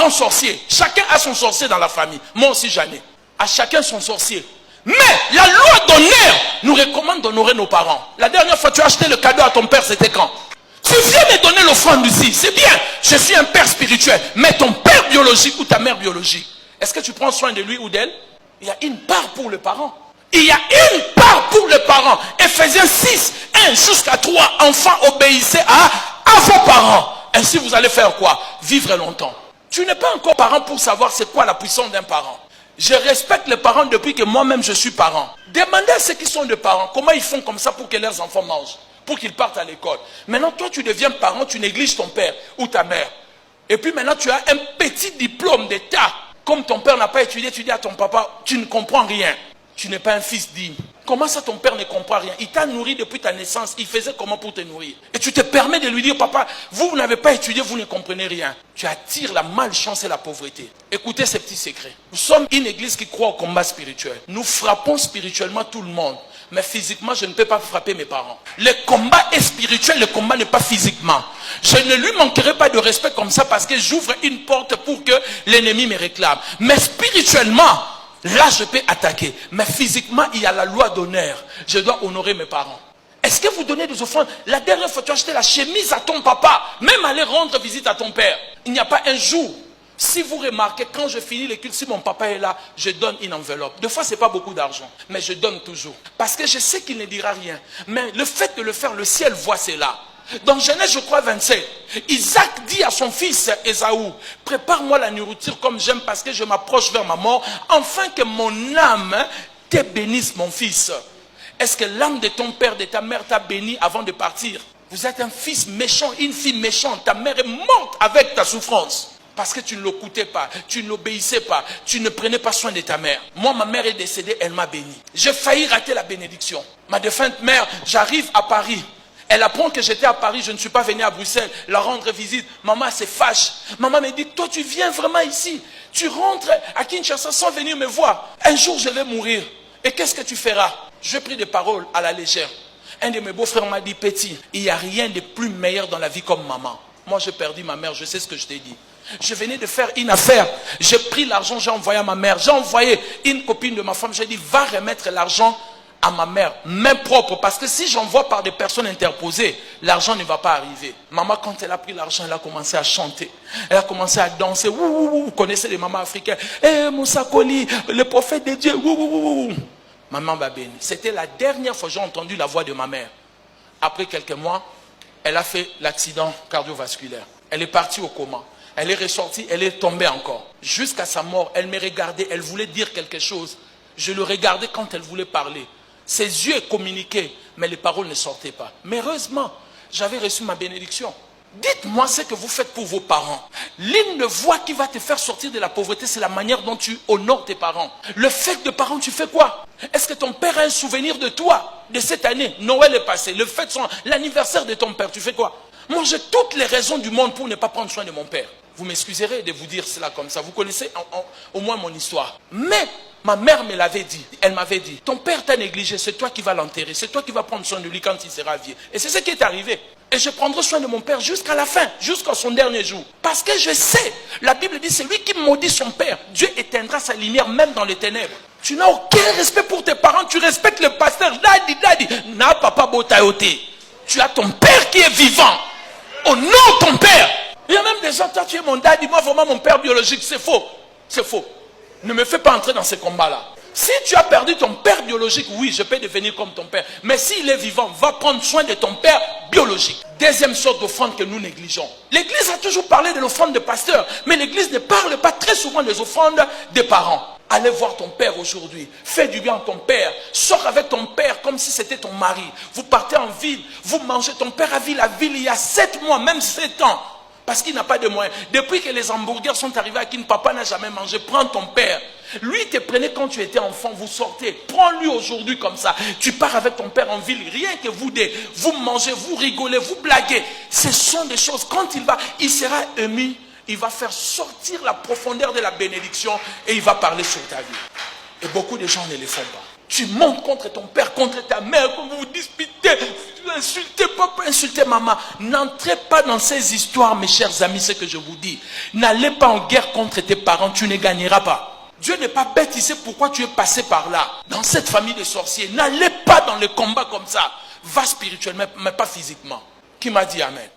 parents sorciers. Chacun a son sorcier dans la famille. Moi aussi j'en ai. À chacun son sorcier. Mais la loi d'honneur nous recommande d'honorer nos parents. La dernière fois tu as acheté le cadeau à ton père, c'était quand? Tu viens me donner l'offrande ici. C'est bien. Je suis un père spirituel. Mais ton père biologique ou ta mère biologique, est-ce que tu prends soin de lui ou d'elle? Il y a une part pour le parent. Il y a une part pour le parent. Ephésiens 6, 1 jusqu'à 3. Enfants, obéissez à vos parents. Ainsi vous allez faire quoi? Vivre longtemps. Tu n'es pas encore parent pour savoir c'est quoi la puissance d'un parent. Je respecte les parents depuis que moi-même je suis parent. Demandez à ceux qui sont des parents comment ils font comme ça pour que leurs enfants mangent, pour qu'ils partent à l'école. Maintenant toi tu deviens parent, tu négliges ton père ou ta mère. Et puis maintenant tu as un petit diplôme d'état. Comme ton père n'a pas étudié, tu dis à ton papa, tu ne comprends rien. Tu n'es pas un fils digne. Comment ça ton père ne comprend rien? Il t'a nourri depuis ta naissance. Il faisait comment pour te nourrir? Et tu te permets de lui dire, papa, vous n'avez pas étudié, vous ne comprenez rien. Tu attires la malchance et la pauvreté. Écoutez ces petits secrets. Nous sommes une église qui croit au combat spirituel. Nous frappons spirituellement tout le monde. Mais physiquement, je ne peux pas frapper mes parents. Le combat est spirituel, le combat n'est pas physiquement. Je ne lui manquerai pas de respect comme ça parce que j'ouvre une porte pour que l'ennemi me réclame. Mais spirituellement, là, je peux attaquer. Mais physiquement, il y a la loi d'honneur. Je dois honorer mes parents. Est-ce que vous donnez des offrandes? La dernière fois, tu as acheté la chemise à ton papa. Même aller rendre visite à ton père. Il n'y a pas un jour. Si vous remarquez, quand je finis les cultes, si mon papa est là, je donne une enveloppe. Des fois, ce n'est pas beaucoup d'argent. Mais je donne toujours. Parce que je sais qu'il ne dira rien. Mais le fait de le faire, le ciel voit cela. Dans Genèse, je crois, 27, Isaac dit à son fils Ésaü, prépare-moi la nourriture comme j'aime parce que je m'approche vers ma mort, afin que mon âme te bénisse, mon fils. Est-ce que l'âme de ton père, de ta mère t'a béni avant de partir? Vous êtes un fils méchant, une fille méchante. Ta mère est morte avec ta souffrance. Parce que tu ne l'écoutais pas, tu ne l'obéissais pas, tu ne prenais pas soin de ta mère. Moi, ma mère est décédée, elle m'a béni. J'ai failli rater la bénédiction. Ma défunte mère, j'arrive à Paris. Elle apprend que j'étais à Paris, je ne suis pas venu à Bruxelles, la rendre visite. Maman se fâche. Maman me dit, toi tu viens vraiment ici. Tu rentres à Kinshasa sans venir me voir. Un jour je vais mourir. Et qu'est-ce que tu feras? Je pris des paroles à la légère. Un de mes beaux-frères m'a dit, petit, il n'y a rien de plus meilleur dans la vie comme maman. Moi j'ai perdu ma mère, je sais ce que je t'ai dit. Je venais de faire une affaire. J'ai pris l'argent, j'ai envoyé à ma mère. J'ai envoyé une copine de ma femme. J'ai dit, va remettre l'argent à ma mère, main propre, parce que si j'envoie par des personnes interposées, l'argent ne va pas arriver. Maman, quand elle a pris l'argent, elle a commencé à chanter, elle a commencé à danser. Vous connaissez les mamans africaines. Moussa Koli, le prophète de Dieu. Maman m'a béni. C'était la dernière fois que j'ai entendu la voix de ma mère. Après quelques mois, elle a fait l'accident cardiovasculaire. Elle est partie au coma. Elle est ressortie, elle est tombée encore. Jusqu'à sa mort, elle me regardait, elle voulait dire quelque chose. Je le regardais quand elle voulait parler. Ses yeux communiquaient, mais les paroles ne sortaient pas. Mais heureusement, j'avais reçu ma bénédiction. Dites-moi ce que vous faites pour vos parents. L'une des voies qui va te faire sortir de la pauvreté, c'est la manière dont tu honores tes parents. Le fait de parents, tu fais quoi? Est-ce que ton père a un souvenir de toi, de cette année? Noël est passé, le fait de l'anniversaire de ton père, tu fais quoi? Moi, j'ai toutes les raisons du monde pour ne pas prendre soin de mon père. Vous m'excuserez de vous dire cela comme ça. Vous connaissez au moins mon histoire. Mais ma mère me l'avait dit. Elle m'avait dit, ton père t'a négligé, c'est toi qui vas l'enterrer. C'est toi qui vas prendre soin de lui quand il sera vieux. Et c'est ce qui est arrivé. Et je prendrai soin de mon père jusqu'à la fin, jusqu'à son dernier jour. Parce que je sais, la Bible dit, c'est lui qui maudit son père. Dieu éteindra sa lumière même dans les ténèbres. Tu n'as aucun respect pour tes parents. Tu respectes le pasteur. Daddy. Na papa botayote. Tu as ton père qui est vivant. Honore ton père. Il y a même des gens, toi tu es mon daddy, moi vraiment mon père biologique, c'est faux. C'est faux. Ne me fais pas entrer dans ces combats-là. Si tu as perdu ton père biologique, oui, je peux devenir comme ton père. Mais s'il est vivant, va prendre soin de ton père biologique. Deuxième sorte d'offrande que nous négligeons. L'église a toujours parlé de l'offrande de pasteur, mais l'église ne parle pas très souvent des offrandes des parents. Allez voir ton père aujourd'hui. Fais du bien à ton père. Sors avec ton père comme si c'était ton mari. Vous partez en ville, vous mangez. Ton père a vu la ville il y a 7 mois, même 7 ans. Parce qu'il n'a pas de moyens. Depuis que les hamburgers sont arrivés à qui papa n'a jamais mangé, prends ton père. Lui te prenait quand tu étais enfant, vous sortez. Prends-lui aujourd'hui comme ça. Tu pars avec ton père en ville, rien que vous deux. Vous mangez, vous rigolez, vous blaguez. Ce sont des choses. Quand il sera ému. Il va faire sortir la profondeur de la bénédiction et il va parler sur ta vie. Et beaucoup de gens ne le font pas. Tu montes contre ton père, contre ta mère, vous vous disputez, vous insultez papa, insultez maman. N'entrez pas dans ces histoires, mes chers amis, ce que je vous dis. N'allez pas en guerre contre tes parents, tu ne gagneras pas. Dieu n'est pas bête, il sait pourquoi tu es passé par là. Dans cette famille de sorciers, n'allez pas dans les combats comme ça. Va spirituellement, mais pas physiquement. Qui m'a dit amen?